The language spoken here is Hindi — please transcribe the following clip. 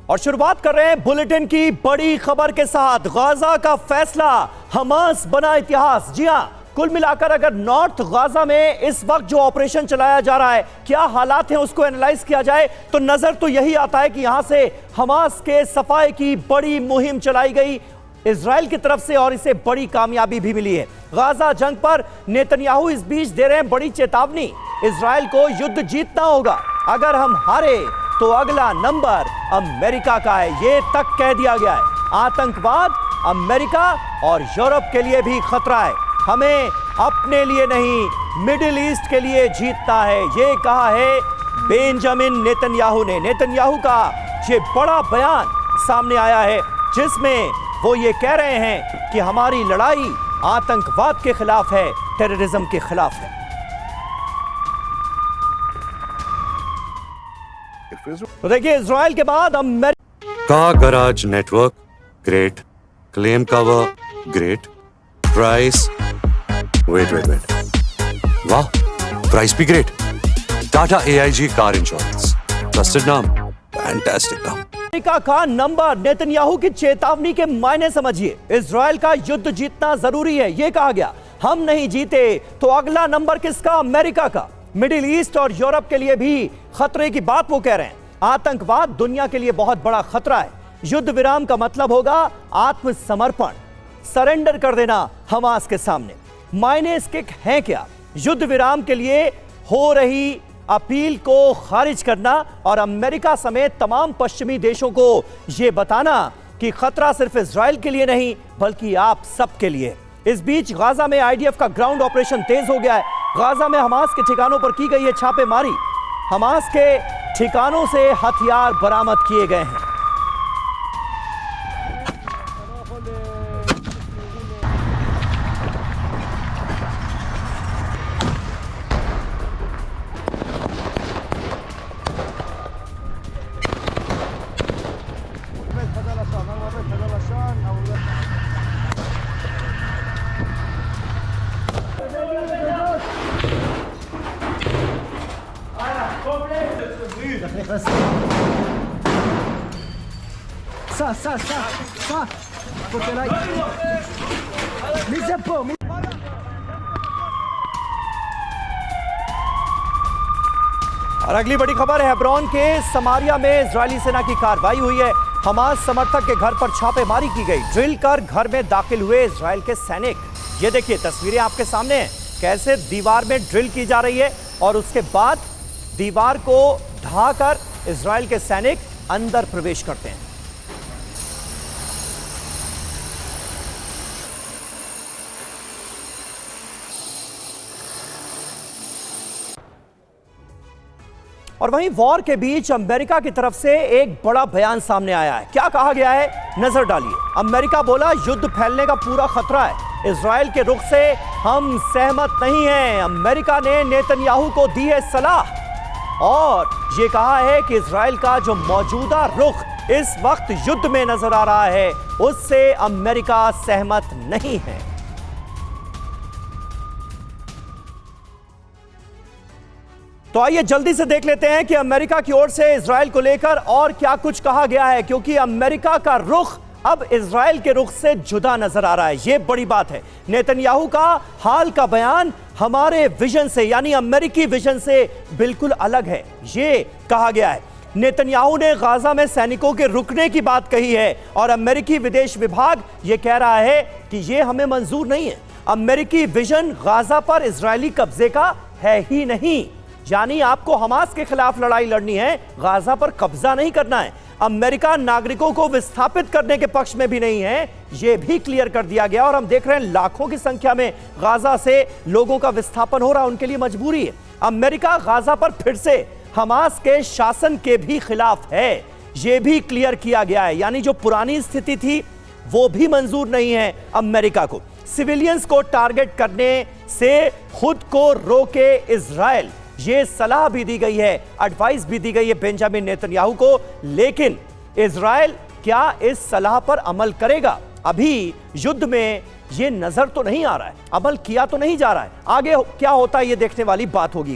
और शुरुआत कर रहे हैं बुलेटिन की बड़ी खबर के साथ। गाजा का फैसला, हमास बना इतिहास। जी हां, कुल मिलाकर अगर नॉर्थ गाजा में इस वक्त जो ऑपरेशन चलाया जा रहा है, क्या हालात हैं, उसको एनालाइज किया जाए तो नजर तो यही आता है कि यहां से हमास के सफाई की बड़ी मुहिम चलाई गई इजराइल की तरफ से और इसे बड़ी कामयाबी भी मिली है। गाजा जंग पर नेतन्याहू इस बीच दे रहे हैं बड़ी चेतावनी। इजराइल को युद्ध जीतना होगा, अगर हम हारे तो अगला नंबर अमेरिका का है, ये तक कह दिया गया है। आतंकवाद अमेरिका और यूरोप के लिए भी खतरा है, हमें अपने लिए नहीं मिडिल ईस्ट के लिए जीतना है, ये कहा है बेंजामिन नेतन्याहू ने। नेतन्याहू का ये बड़ा बयान सामने आया है जिसमें वो ये कह रहे हैं कि हमारी लड़ाई आतंकवाद के खिलाफ है, टेररिज्म के खिलाफ है। तो देखिए, इजराइल के बाद America garage network great, claim cover great, price wait वाह, प्राइस भी great. Tata AIG car insurance, trusted नाम, फैंटास्टिक नाम। अमेरिका का नंबर, नेतन्याहू की चेतावनी के मायने समझिए। इजराइल का युद्ध जीतना जरूरी है, यह कहा गया। हम नहीं जीते तो अगला नंबर किसका? अमेरिका का। मिडिल ईस्ट और यूरोप के लिए भी खतरे की बात वो कह रहे हैं। आतंकवाद दुनिया के लिए बहुत बड़ा खतरा है। युद्ध विराम का मतलब होगा आत्मसमर्पण, सरेंडर कर देना हमास के सामने। मायने इसके हैं क्या? युद्ध विराम के लिए हो रही अपील को खारिज करना और अमेरिका समेत तमाम पश्चिमी देशों को यह बताना कि खतरा सिर्फ इजराइल के लिए नहीं बल्कि आप सबके लिए। इस बीच गाजा में IDF का ग्राउंड ऑपरेशन तेज हो गया है। गाजा में हमास के ठिकानों पर की गई है छापेमारी। हमास के ठिकानों से हथियार बरामद किए गए हैं। और अगली बड़ी खबर है, हेब्रोन के समारिया में इजरायली सेना की कार्रवाई हुई है। हमास समर्थक के घर पर छापेमारी की गई। ड्रिल कर घर में दाखिल हुए इजराइल के सैनिक। ये देखिए, तस्वीरें आपके सामने हैं, कैसे दीवार में ड्रिल की जा रही है और उसके बाद दीवार को ढाकर इजराइल के सैनिक अंदर प्रवेश करते हैं। और वहीं वॉर के बीच अमेरिका की तरफ से एक बड़ा बयान सामने आया है। क्या कहा गया है, नजर डालिए। अमेरिका बोला, युद्ध फैलने का पूरा खतरा है, इजराइल के रुख से हम सहमत नहीं हैं। अमेरिका ने नेतन्याहू को दी है सलाह और यह कहा है कि इजराइल का जो मौजूदा रुख इस वक्त युद्ध में नजर आ रहा है उससे अमेरिका सहमत नहीं है। तो आइए जल्दी से देख लेते हैं कि अमेरिका की ओर से इजराइल को लेकर और क्या कुछ कहा गया है, क्योंकि अमेरिका का रुख अब इजराइल के रुख से जुदा नजर आ रहा है। यह बड़ी बात है। नेतन्याहू का हाल का बयान हमारे विजन से, यानी अमेरिकी विजन से बिल्कुल अलग है, यह कहा गया है। नेतन्याहू ने गाजा में सैनिकों के रुकने की बात कही है और अमेरिकी विदेश विभाग यह कह रहा है कि यह हमें मंजूर नहीं है। अमेरिकी विजन गाजा पर इजरायली कब्जे का है ही नहीं, यानी आपको हमास के खिलाफ लड़ाई लड़नी है, गाजा पर कब्जा नहीं करना है। अमेरिका नागरिकों को विस्थापित करने के पक्ष में भी नहीं है, यह भी क्लियर कर दिया गया। और हम देख रहे हैं लाखों की संख्या में गाजा से लोगों का विस्थापन हो रहा है, उनके लिए मजबूरी है। अमेरिका गाजा पर फिर से हमास के शासन के भी खिलाफ है, यह भी क्लियर किया गया है। यानी जो पुरानी स्थिति थी वो भी मंजूर नहीं है अमेरिका को। सिविलियंस को टारगेट करने से खुद को रोके इजराइल, ये सलाह भी दी गई है, एडवाइस भी दी गई है बेंजामिन नेतन्याहू को। लेकिन इजराइल क्या इस सलाह पर अमल करेगा? अभी युद्ध में ये नजर तो नहीं आ रहा है, अमल किया तो नहीं जा रहा है। आगे क्या होता है ये देखने वाली बात होगी।